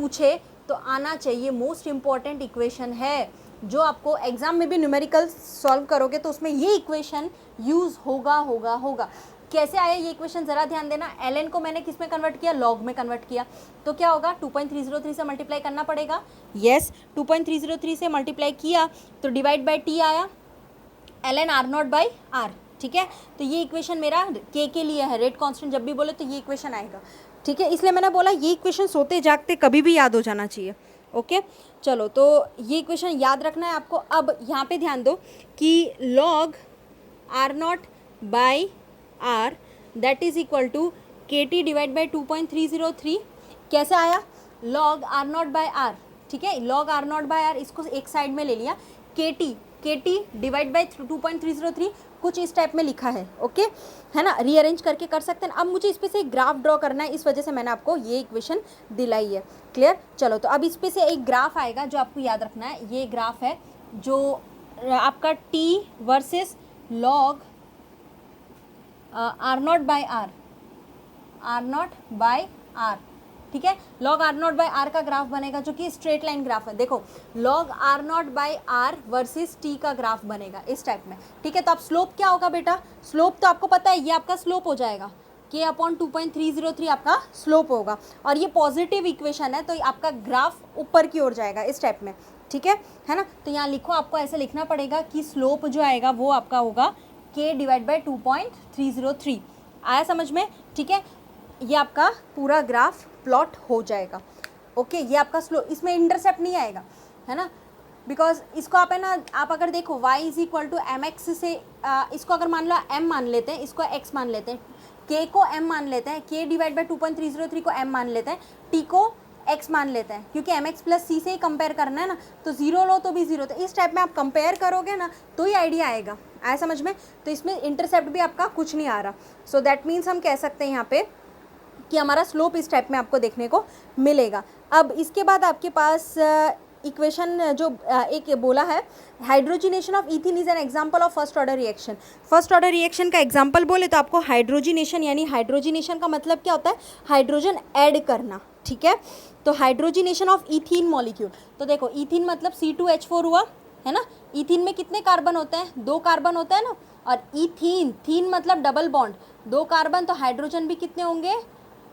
पूछे तो आना चाहिए, मोस्ट इम्पॉर्टेंट इक्वेशन है जो आपको एग्जाम में भी न्यूमेरिकल सॉल्व करोगे तो उसमें ये इक्वेशन यूज़ होगा। कैसे आया ये इक्वेशन ज़रा ध्यान देना। ln को मैंने किस में कन्वर्ट किया, लॉग में कन्वर्ट किया, तो क्या होगा 2.303 से मल्टीप्लाई करना पड़ेगा। यस 2.303 से मल्टीप्लाई किया तो डिवाइड बाय टी आया ln r0/r, ठीक है। तो ये इक्वेशन मेरा के लिए है, रेट कांस्टेंट जब भी बोले तो ये इक्वेशन आएगा, ठीक है। इसलिए मैंने बोला ये इक्वेशन सोते जागते कभी भी याद हो जाना चाहिए। ओके चलो, तो ये इक्वेशन याद रखना है आपको। अब यहाँ पे ध्यान दो कि log r0/r that is equal to kt divide by 2.303। कैसे आया, log r0/r, ठीक है। log r0/r इसको एक साइड में ले लिया, kt डिवाइड बाई 2.303 कुछ इस टाइप में लिखा है, ओके है ना, रीअरेंज करके कर सकते हैं। अब मुझे इस पे से एक ग्राफ ड्रॉ करना है, इस वजह से मैंने आपको ये इक्वेशन दिलाई है, क्लियर। चलो, तो अब इस पे से एक ग्राफ आएगा जो आपको याद रखना है। ये ग्राफ है जो आपका t वर्सेस log r0/r, ठीक है। log r0/r का ग्राफ बनेगा जो कि स्ट्रेट लाइन ग्राफ है। देखो log r0/r वर्सेस t का ग्राफ बनेगा इस टाइप में, ठीक है। तो अब स्लोप क्या होगा बेटा, स्लोप तो आपको पता है, ये आपका स्लोप हो जाएगा k/2.303 आपका स्लोप होगा, और ये पॉजिटिव इक्वेशन है तो आपका ग्राफ ऊपर की ओर जाएगा इस टाइप में, ठीक है ना। तो यहाँ लिखो, आपको ऐसे लिखना पड़ेगा कि स्लोप जो आएगा वो आपका होगा k डिवाइड बाई 2.303। आया समझ में, ठीक है। ये आपका पूरा ग्राफ प्लॉट हो जाएगा, ओके। ये आपका स्लो, इसमें इंटरसेप्ट नहीं आएगा, है ना, बिकॉज इसको आप है ना, आप अगर देखो y is equal to m x से इसको अगर मान लो m मान लेते हैं, इसको x मान लेते हैं, k को m मान लेते हैं, k डिवाइड बाई 2.303 को m मान लेते हैं, t को x मान लेते हैं, क्योंकि एम एक्स प्लस सी से ही कंपेयर करना है ना, तो जीरो लो तो भी जीरो। तो इस टाइप में आप कंपेयर करोगे ना तो ही आइडिया आएगा, आया समझ में। तो इसमें इंटरसेप्ट भी आपका कुछ नहीं आ रहा, सो दैट मीन्स हम कह सकते हैं यहाँ पे कि हमारा स्लोप इस टाइप में आपको देखने को मिलेगा। अब इसके बाद आपके पास इक्वेशन जो एक बोला है, hydrogenation of इथिन is an example of first order reaction. First order reaction का एग्जांपल बोले तो आपको हाइड्रोजिनेशन, यानी हाइड्रोजिनेशन का मतलब क्या होता है, हाइड्रोजन ऐड करना, ठीक है। तो हाइड्रोजिनेशन ऑफ इथिन मॉलिक्यूल, तो देखो इथिन मतलब C2H4 हुआ, है ना। इथिन में कितने कार्बन होते हैं, 2 कार्बन होता है ना, और इथिन, थीन मतलब डबल बॉन्ड, 2 कार्बन, तो हाइड्रोजन भी कितने होंगे,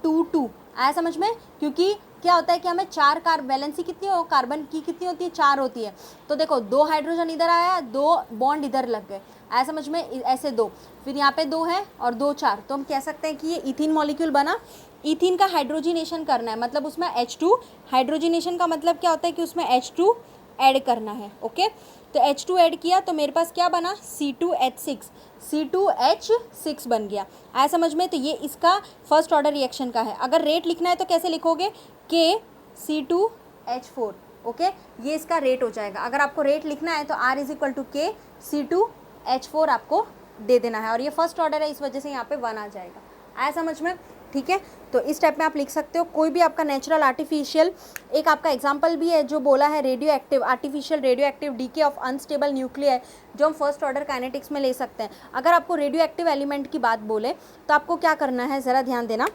2 आया समझ में। क्योंकि क्या होता है कि हमें 4 वैलेंसी कितनी हो, कार्बन की कितनी होती है, 4 होती है। तो देखो 2 हाइड्रोजन इधर आया, 2 बॉन्ड इधर लग गए, आया समझ में, ऐसे 2, फिर यहाँ पे 2 है और 2 4, तो हम कह सकते हैं कि ये इथिन मॉलिक्यूल बना। इथिन का हाइड्रोजिनेशन करना है, मतलब उसमें H2, हाइड्रोजिनेशन का मतलब क्या होता है कि उसमें H2 ऐड करना है, ओके। तो H2 ऐड किया तो मेरे पास क्या बना, C2H6 बन गया, आया समझ में। तो ये इसका फर्स्ट ऑर्डर रिएक्शन का है। अगर रेट लिखना है तो कैसे लिखोगे, KC2H4, ओके, ये इसका रेट हो जाएगा। अगर आपको रेट लिखना है तो R is equal to KC2H4 आपको दे देना है, और ये फर्स्ट ऑर्डर है इस वजह से यहाँ पे 1 आ जाएगा, आया समझ में, ठीक है। तो इस टाइप में आप लिख सकते हो। कोई भी आपका नेचुरल, आर्टिफिशियल, एक आपका एग्जांपल भी है जो बोला है radio active, artificial radio active DK of unstable nuclear, जो हम फर्स्ट ऑर्डर काइनेटिक्स में ले सकते हैं। अगर आपको रेडियो एक्टिव एलिमेंट की बात बोले तो आपको क्या करना है, ज़रा ध्यान देना।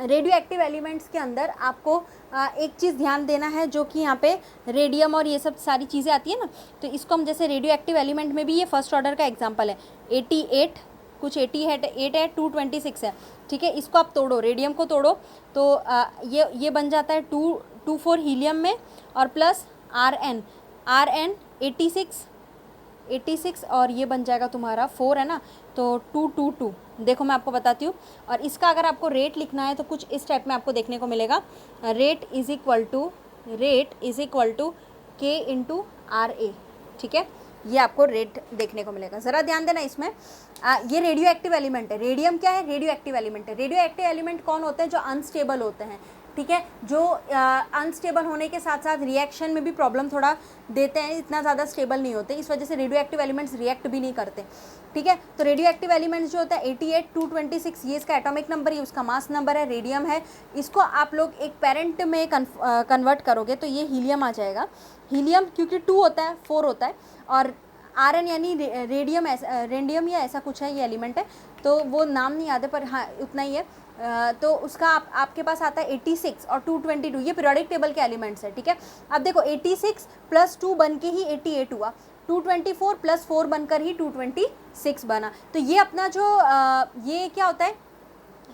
रेडियो एक्टिव एलिमेंट्स के अंदर आपको एक चीज़ ध्यान देना है, जो कि यहाँ पे रेडियम और ये सब सारी चीज़ें आती है ना, तो इसको हम जैसे रेडियो एक्टिव एलिमेंट में भी ये फर्स्ट ऑर्डर का एग्जाम्पल है, 88 कुछ 88 है, 226 है, ठीक है। इसको आप तोड़ो, रेडियम को तोड़ो तो ये बन जाता है 224 हीलियम में, और प्लस Rn 86 और ये बन जाएगा तुम्हारा 4 है ना, तो 222। देखो मैं आपको बताती हूँ। और इसका अगर आपको रेट लिखना है तो कुछ इस टाइप में आपको देखने को मिलेगा, rate is equal to K into RA, ठीक है। ये आपको रेट देखने को मिलेगा, ज़रा ध्यान देना इसमें। ये रेडियो एक्टिव एलिमेंट है। रेडियम क्या है, रेडियो एक्टिव एलिमेंट है। रेडियो एक्टिव एलिमेंट कौन होते हैं, जो अनस्टेबल होते हैं, ठीक है, जो अनस्टेबल होने के साथ साथ रिएक्शन में भी प्रॉब्लम थोड़ा देते हैं, इतना ज़्यादा स्टेबल नहीं होते, इस वजह से रेडियो एक्टिव एलिमेंट्स रिएक्ट भी नहीं करते, ठीक है। तो रेडियो एक्टिव एलिमेंट्स जो होता है 88 226, ये इसका एटॉमिक नंबर, ये उसका मास नंबर है, रेडियम है। इसको आप लोग एक पेरेंट में कन्वर्ट करोगे तो ये हीलियम आ जाएगा। हीलियम क्योंकि 2 होता है, 4 होता है, और Rn यानी रेडियम या ऐसा कुछ है, ये एलिमेंट है, तो वो नाम नहीं याद है पर हाँ उतना ही है। तो उसका आपके पास आता है 86 और 222, ये पीरियोडिक टेबल के एलिमेंट्स है, ठीक है। अब देखो 86 प्लस 2 बन के ही 88 हुआ, 224 प्लस 4 बनकर ही 226 बना। तो ये अपना जो ये क्या होता है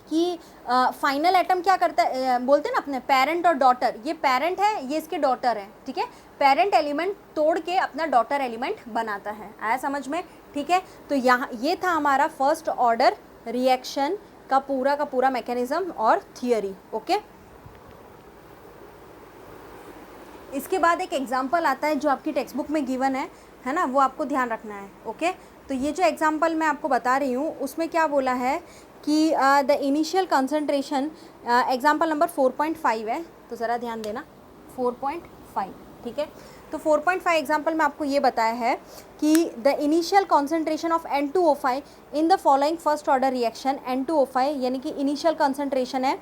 कि फाइनल एटम क्या करता है, बोलते हैं ना अपने पेरेंट और डॉटर, ये पेरेंट है, ये इसके डॉटर है, ठीक है। पेरेंट एलिमेंट तोड़ के अपना डॉटर एलिमेंट बनाता है, आया समझ में, ठीक है। तो यहाँ ये था हमारा फर्स्ट ऑर्डर रिएक्शन का पूरा मैकेनिज्म और थियरी, ओके। इसके बाद एक एग्जांपल आता है जो आपकी टेक्स्ट बुक में गिवन है ना, वो आपको ध्यान रखना है, ओके। तो ये जो एग्जांपल मैं आपको बता रही हूँ उसमें क्या बोला है कि the initial concentration, example number 4.5 है, तो ज़रा ध्यान देना, 4.5, ठीक है। तो 4.5 एग्जांपल में आपको ये बताया है कि the initial concentration of N2O5 in the following first order reaction, N2O5 यानी कि इनिशियल कॉन्सेंट्रेशन है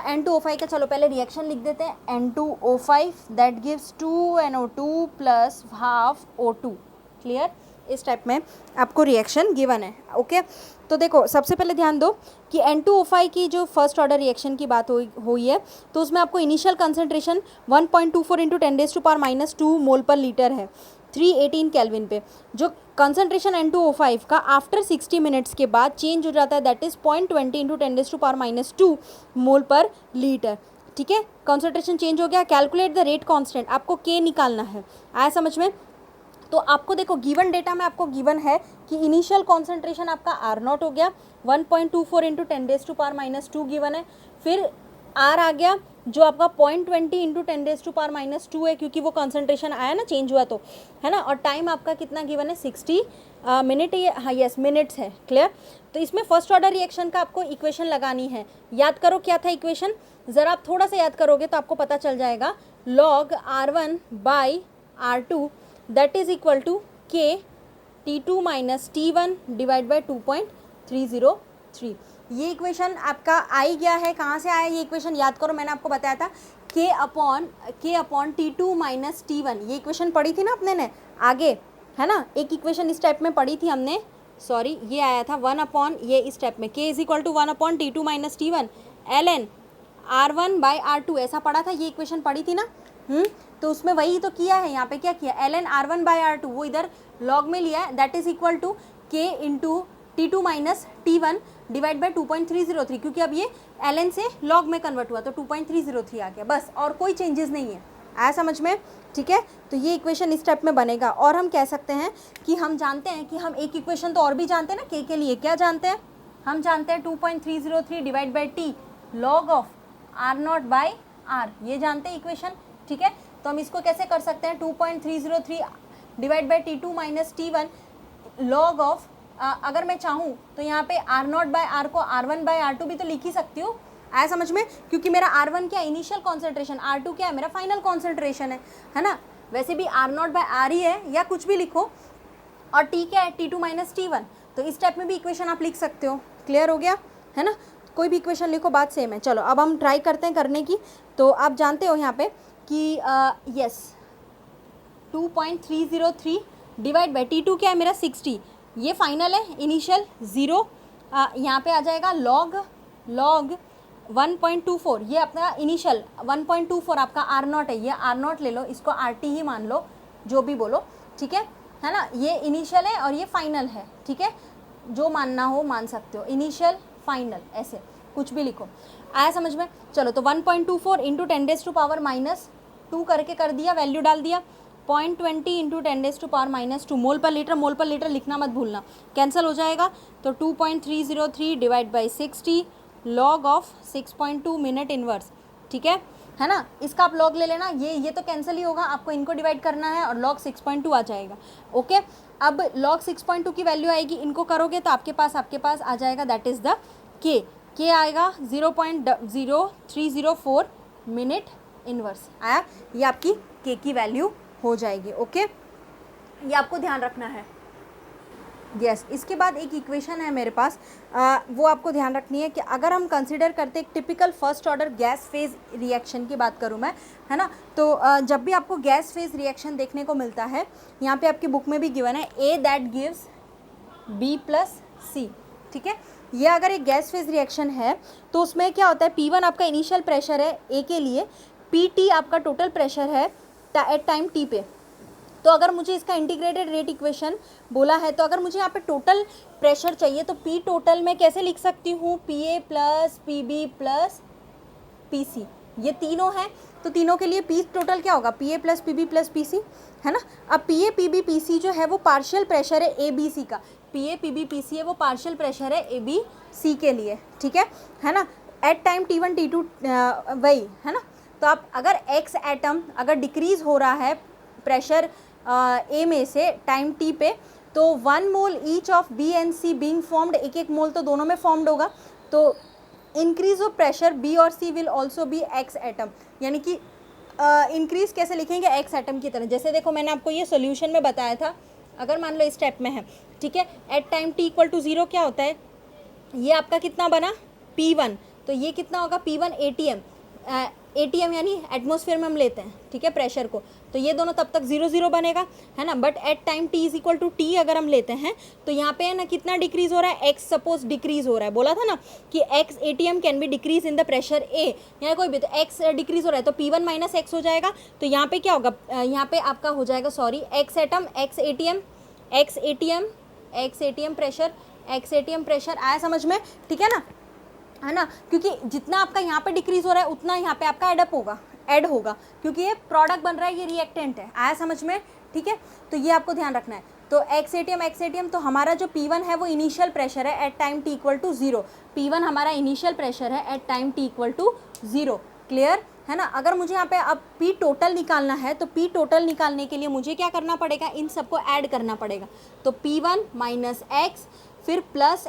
N2O5 का। चलो पहले रिएक्शन लिख देते हैं, N2O5 that gives 2NO2 plus half O2, clear. इस टाइप में आपको रिएक्शन गिवन है, ओके। तो देखो सबसे पहले ध्यान दो कि N2O5 की जो फर्स्ट ऑर्डर रिएक्शन की बात हुई है, तो उसमें आपको इनिशियल कंसंट्रेशन 1.24 इंटू 10⁻⁻2 मोल पर लीटर है 318 केल्विन पे। जो कंसंट्रेशन N2O5 का आफ्टर 60 मिनट्स के बाद चेंज हो जाता है, दैट इज़ 0.20 इंटू 10⁻⁻2 मोल पर लीटर, ठीक है। कंसंट्रेशन चेंज हो गया, कैलकुलेट द रेट कांस्टेंट, आपको K निकालना है, आया समझ में। तो आपको देखो गिवन डेटा में आपको गिवन है कि इनिशियल कॉन्सेंट्रेशन आपका R0 हो गया, 1.24 इंटू 10⁻⁻2 गिवन है, फिर R आ गया जो आपका 0.20 इंटू 10⁻⁻2 है, क्योंकि वो कॉन्सेंट्रेशन आया ना, चेंज हुआ तो, है ना। और टाइम आपका कितना गिवन है, 60 मिनट, ये हाँ यस मिनट्स है, क्लियर। तो इसमें फर्स्ट ऑर्डर रिएक्शन का आपको इक्वेशन लगानी है, याद करो क्या था इक्वेशन, ज़रा आप थोड़ा सा याद करोगे तो आपको पता चल जाएगा, log R1 by R2 that is equal to K T2 minus T1 divide by 2.303। ये इक्वेशन आपका आ ही गया है, कहाँ से आया ये इक्वेशन, याद करो मैंने आपको बताया था K upon T2 minus T1, ये इक्वेशन पढ़ी थी ना अपने ने आगे, है ना। एक इक्वेशन इस टाइप में पढ़ी थी हमने, सॉरी ये आया था 1 अपॉन, ये इस टाइप में K is equal to 1 upon T2 minus T1 ln R1 by R2, ऐसा पढ़ा था, ये इक्वेशन पढ़ी थी ना। तो उसमें वही तो किया है, यहाँ पे क्या किया, ln R1 बाई R2 वो इधर लॉग में लिया है, that is equal to K into T2 minus T1 divide by 2.303, क्योंकि अब ये ln से लॉग में कन्वर्ट हुआ तो 2.303 आ गया, बस, और कोई चेंजेस नहीं है, आया समझ में, ठीक है। तो ये इक्वेशन इस टाइप में बनेगा। और हम कह सकते हैं कि हम जानते हैं कि हम एक इक्वेशन तो और भी जानते हैं ना K के लिए, क्या जानते हैं, हम जानते हैं 2.303 divide by T log of R0 by R, ये जानते हैं इक्वेशन, ठीक है। तो हम इसको कैसे कर सकते हैं, 2.303 divide by T2 minus T1 log of, अगर मैं चाहूँ तो यहाँ पे R0 बाई R को R1 बाई R2 भी तो लिख ही सकती हूँ, आया समझ में, क्योंकि मेरा R1 क्या इनिशियल कॉन्सेंट्रेशन, R2 क्या है मेरा फाइनल कॉन्सेंट्रेशन है ना। वैसे भी R0 बाई R ही है, या कुछ भी लिखो, और T क्या है, T2 माइनस T1, तो इस टाइप में भी इक्वेशन आप लिख सकते हो, क्लियर हो गया, है ना। कोई भी इक्वेशन लिखो, बात सेम है। चलो अब हम ट्राई करते हैं करने की। तो आप जानते हो यहाँ पे कि यस 2.303 डिवाइड बाई T2 क्या है मेरा 60, ये फाइनल है, इनिशियल 0, यहाँ पे आ जाएगा लॉग 1.24, ये अपना इनिशियल 1.24 आपका R0 है, ये R0 ले लो, इसको RT ही मान लो, जो भी बोलो, ठीक है ना। ये इनिशियल है और ये फाइनल है, ठीक है, जो मानना हो मान सकते हो, इनिशियल फाइनल ऐसे कुछ भी लिखो, आया समझ में। चलो तो 1.24 इंटू 10⁻⁻2 करके कर दिया, वैल्यू डाल दिया, 0.20 इंटू 10⁻⁻2 मोल पर लीटर लिखना मत भूलना, कैंसिल हो जाएगा। तो 2.303 divide by 60 log of 6.2 minute inverse, ठीक है ना। इसका आप लॉग ले लेना, ये तो कैंसिल ही होगा, आपको इनको डिवाइड करना है और लॉग 6.2 आ जाएगा, ओके। अब लॉग 6.2 की वैल्यू आएगी, इनको करोगे तो आपके पास आ जाएगा, दैट इज़ द के आएगा 0.0304 मिनट इनवर्स आया, ये आपकी के की वैल्यू हो जाएगी, ओके। ये आपको ध्यान रखना है, यस। इसके बाद एक इक्वेशन है मेरे पास, वो आपको ध्यान रखनी है कि अगर हम कंसिडर करते एक typical first order gas phase reaction की बात करूँ मैं, है ना। तो जब भी आपको गैस फेज रिएक्शन देखने को मिलता है, यहाँ पे आपकी बुक में भी गिवन है A that gives B plus C, ठीक है। ये अगर एक गैस फेज रिएक्शन है तो उसमें क्या होता है, P1 आपका इनिशियल प्रेशर है ए के लिए, PT आपका टोटल प्रेशर है एट टाइम टी पे। तो अगर मुझे इसका इंटीग्रेटेड रेट इक्वेशन बोला है, तो अगर मुझे यहाँ पे टोटल प्रेशर चाहिए तो P टोटल मैं कैसे लिख सकती हूँ, PA plus PB plus PC, ये तीनों हैं तो तीनों के लिए P टोटल क्या होगा, PA plus PB plus PC, है ना। अब PA PB PC जो है वो पार्शियल प्रेशर है ABC का, PA PB PC है वो पार्शियल प्रेशर है ABC के लिए, ठीक है ना। एट टाइम T1 T2 वही है ना। तो आप अगर X एटम अगर डिक्रीज हो रहा है प्रेशर A में से टाइम T पे, तो 1 mole each of B and C being formed, एक एक मोल तो दोनों में फॉर्म्ड होगा, तो इंक्रीज ऑफ प्रेशर B और C will also be X atom, यानी कि इंक्रीज कैसे लिखेंगे, X एटम की तरह। जैसे देखो मैंने आपको ये सोल्यूशन में बताया था, अगर मान लो इस स्टेप में है, ठीक है, at time T equal to 0 क्या होता है, ये आपका कितना बना P1, तो ये कितना होगा P1 ATM, ATM यानी एटमॉस्फेयर में हम लेते हैं, ठीक है, प्रेशर को, तो ये दोनों तब तक 0 0 बनेगा, है ना। But at time T is equal to T अगर हम लेते हैं तो यहाँ पे है ना कितना डिक्रीज हो रहा है, X सपोज डिक्रीज हो रहा है, बोला था ना कि X ATM can be decrease in the pressure A, यहाँ कोई भी, तो X डिक्रीज हो रहा है तो P1 माइनस X हो जाएगा, तो यहाँ पे क्या होगा, यहाँ पे आपका हो जाएगा sorry X atom X ATM pressure, X ATM pressure, आया समझ में, ठीक है ना, क्योंकि जितना आपका यहाँ पे डिक्रीज हो रहा है उतना यहाँ पे आपका ऐड होगा, क्योंकि ये प्रोडक्ट बन रहा है, ये रिएक्टेंट है, आया समझ में, ठीक है। तो ये आपको ध्यान रखना है। तो X ATM, तो हमारा जो P1 है वो इनिशियल प्रेशर है at time T equal to 0, P1 हमारा इनिशियल प्रेशर है at time T equal to 0, clear है ना। अगर मुझे यहाँ पे अब P टोटल निकालना है तो P टोटल निकालने के लिए मुझे क्या करना पड़ेगा, इन सबको ऐड करना पड़ेगा, तो P1 माइनस X फिर प्लस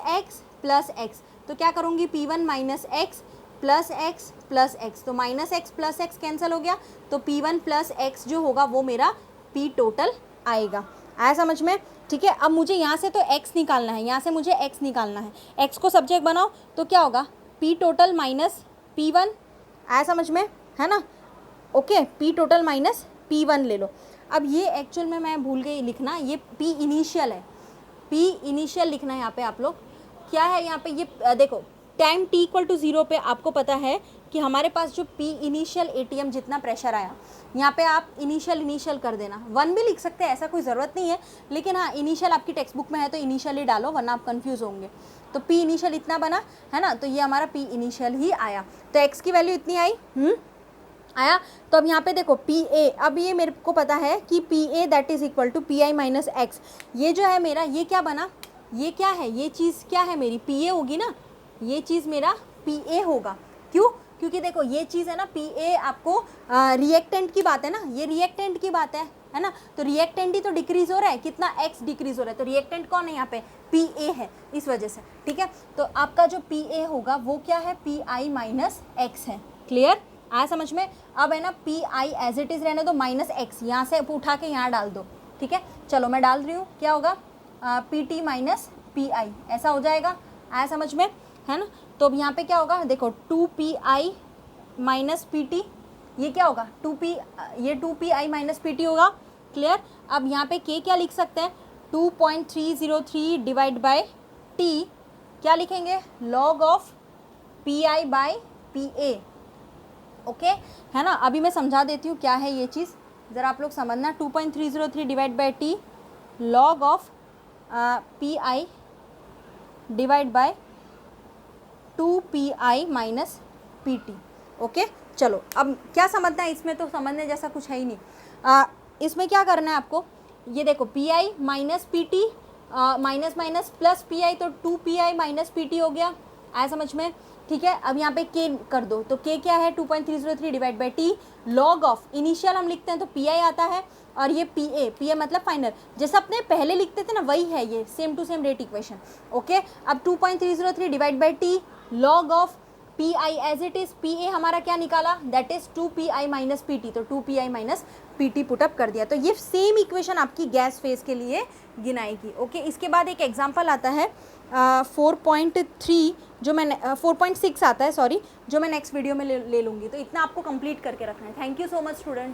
X, तो क्या करूँगी, P1 minus X plus X, तो minus X plus X cancel हो गया, तो P1 प्लस X जो होगा वो मेरा P टोटल आएगा, आया समझ में, ठीक है। अब मुझे यहाँ से तो X निकालना है, यहाँ से मुझे X निकालना है, X को सब्जेक्ट बनाओ तो क्या होगा, P टोटल माइनस P1, आया समझ में, है ना, okay, P total minus P1 ले लो। अब ये एक्चुअल में मैं भूल गई लिखना, ये P इनिशियल है, P इनिशियल लिखना है यहाँ पे आप लोग, क्या है यहाँ पे, ये देखो टाइम T इक्वल टू 0 पे आपको पता है कि हमारे पास जो P इनिशियल ATM जितना प्रेशर आया, यहाँ पे आप इनिशियल कर देना, 1 भी लिख सकते हैं, ऐसा कोई ज़रूरत नहीं है, लेकिन हाँ इनिशियल आपकी टेक्स्ट बुक में है तो इनिशियल ही डालो वरना आप कंफ्यूज होंगे। तो P इनिशियल इतना बना है ना, तो ये हमारा P इनिशियल ही आया, तो X की वैल्यू इतनी आई, आया। तो अब यहाँ पे देखो PA, अब ये मेरे को पता है कि PA that is equal to PI minus X, ये जो है मेरा, ये क्या बना, ये क्या है, ये चीज़ क्या है मेरी, PA होगी ना, ये चीज़ मेरा PA होगा, क्यों, क्योंकि देखो ये चीज़ है ना, PA आपको रिएक्टेंट की बात है ना, ये रिएक्टेंट की बात है ना, तो रिएक्टेंट ही तो डिक्रीज हो रहा है, कितना X डिक्रीज हो रहा है, तो रिएक्टेंट कौन है यहाँ पे, PA है, इस वजह से, ठीक है। तो आपका जो PA होगा वो क्या है, PI माइनस X है, क्लियर, आया समझ में। अब है ना PI एज इट इज़ रहने दो, माइनस X यहाँ से उठा के यहाँ डाल दो, ठीक है, चलो मैं डाल रही हूँ, क्या होगा, PT माइनस PI, ऐसा हो जाएगा, आया समझ में, है ना। तो अब यहाँ पे क्या होगा, देखो 2PI माइनस PT, ये क्या होगा, 2PI माइनस PT होगा, क्लियर। अब यहाँ पे K क्या लिख सकते हैं, 2.303 डिवाइड बाय T, क्या लिखेंगे, log of PI by PA, okay, है ना। अभी मैं समझा देती हूँ क्या है ये चीज़, ज़रा आप लोग समझना, 2.303 divide by T log of PI divide by 2PI minus PT, okay. चलो अब क्या समझना है, इसमें तो समझने जैसा कुछ है ही नहीं, इसमें क्या करना है आपको, ये देखो PI minus PT minus minus plus PI, तो 2PI माइनस PT हो गया, आया समझ में, ठीक है। अब यहाँ पे K कर दो, तो K क्या है, 2.303 divide by T log of, initial हम लिखते हैं तो PI आता है, और ये PA मतलब फाइनल, जैसा अपने पहले लिखते थे ना वही है, ये same to same rate equation, okay. अब 2.303 divide by T log of PI as it is, PA हमारा क्या निकाला, that is 2PI minus PT, तो 2PI माइनस PT पुटअप कर दिया, तो ये सेम इक्वेशन आपकी गैस फेज के लिए गिनाएगी, ओके। इसके बाद एक एग्जांपल आता है 4.3 जो मैं 4.6 आता है सॉरी, जो मैं नेक्स्ट वीडियो में ले लूँगी, तो इतना आपको कंप्लीट करके रखना है। Thank you so much students.